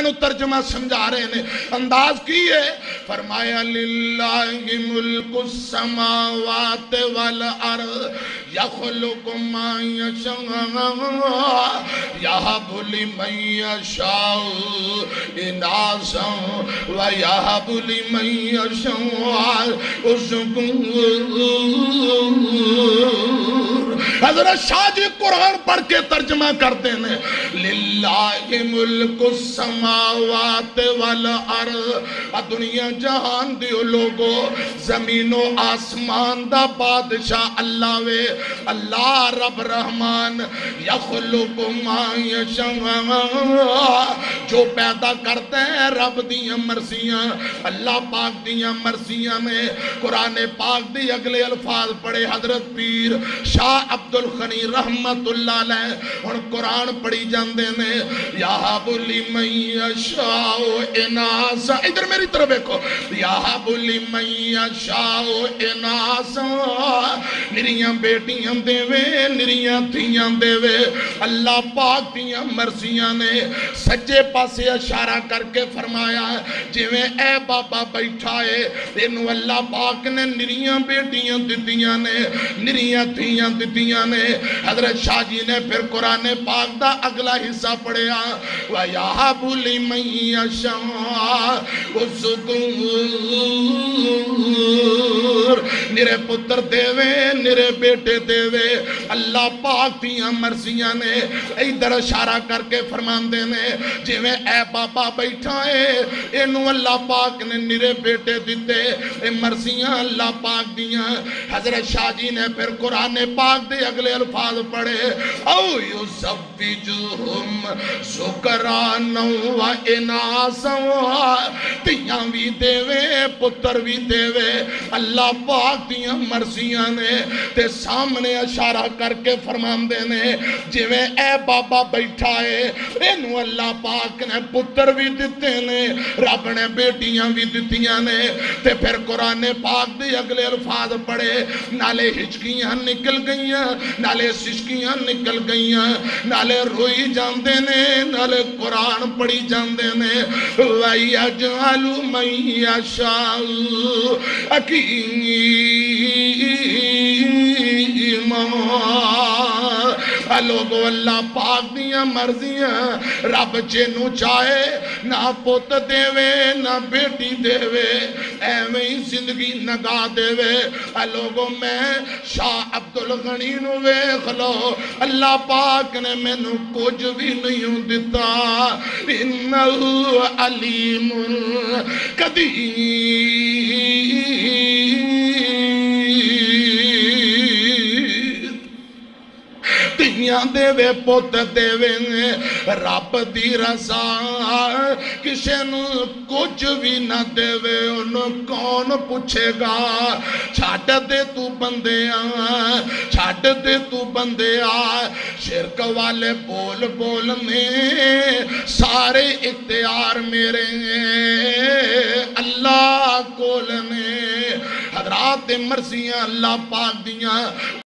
نو ترجمہ سمجھا رہے ہیں انداز کی ہے فرمایا للہ ملک السماوات والارض یخلق ما یشاء یہب لمن یشاء اناسا ویہب لمن یشاء حضرت شاہ جی قرآن پڑھ کے ترجمہ کرتے ہیں للہ ملک السماوات والارض دنیا جہان دیو لوگو زمین و آسمان دا بادشاہ اللہ وے اللہ رب رحمان یخلق ما یشاء جو پیدا کرتے ہیں رب دیاں مرضیاں اللہ پاک دیاں مرضیاں میں قرآن پاک دی اگلے الفاظ پڑھے حضرت پیر شاہ عبدالغنی رحمت اللہ علیہ اور قرآن پڑھی جاندے نے یہب لمن یشاء اناسا ادھر میری طرف دیکھو یہب لمن یشاء اناسا نریاں بیٹیاں دے وے نریاں تھیاں دے وے اللہ پاک دیاں مرضیاں نے سجے پاسے اشارہ کر کے فرمایا جویں اے بابا بیٹھا ہے انہوں اللہ پاک نے نریاں بیٹیاں دتیاں نے نریاں تھیاں دتیاں نے حضرت شاہ جی نے پھر قرآن پاک دا اگلا حصہ پڑھیا وَيَحَبُ لِمَن يَشَاءُ نرے پتر دیوے نرے بیٹے دیوے اللہ پاک دیاں مرضیاں نے ادھر اشارہ کر کے فرمان دینے جویں اے بابا بیٹھا ہے انہوں اللہ پاک نے نرے بیٹے دیتے اے مرضیاں اللہ پاک دیاں حضرت شاہ جی نے پھر قرآن پاک دے اگلے الفاظ پڑھے او یُزَوِّجُهُمْ ذُکْرَانًا وَإِنَاثًا تیاں بھی دیوے پتر بھی دیوے اللہ پاک دیاں مرضیاں نے تے سامنے اشارہ کر کے فرمان دینے جویں اے بابا بیٹھا ہے انہوں اللہ پاک نے پتر بھی دیتے نے رب نے بیٹیاں بھی دیتیاں نے تے پھر قرآن پاک دے اگلے الفاظ پڑھے نالے ہچکیاں نکل گئیاں نالے سشکیاں نکل گئیاں نالے روئی جاندے نے نالے قرآن پڑھی جاندے نے وَيَجْعَلُ مَن يَشَاءُ لوگو اللہ پاک دیاں مرضیاں رب جنو چاہے نہ پوت دیوے نہ بیٹی دیوے ایویں ہی زندگی نگا دیوے لوگو میں شاہ عبدالغنی نو ویکھ لو اللہ پاک نے میں نو کچھ بھی نہیں دیتا انہو علیم قدیر تیاں دیوے پوت دیوے رب دی رضا کسے نو کچھ بھی نہ دیوے انہوں کون پوچھے گا چھاٹ دے تو بندے چھاٹ دے تو بندے شرک والے بول بول میں سارے اختیار میرے اللہ کول نے حضرات مرضیاں اللہ پاک دیاں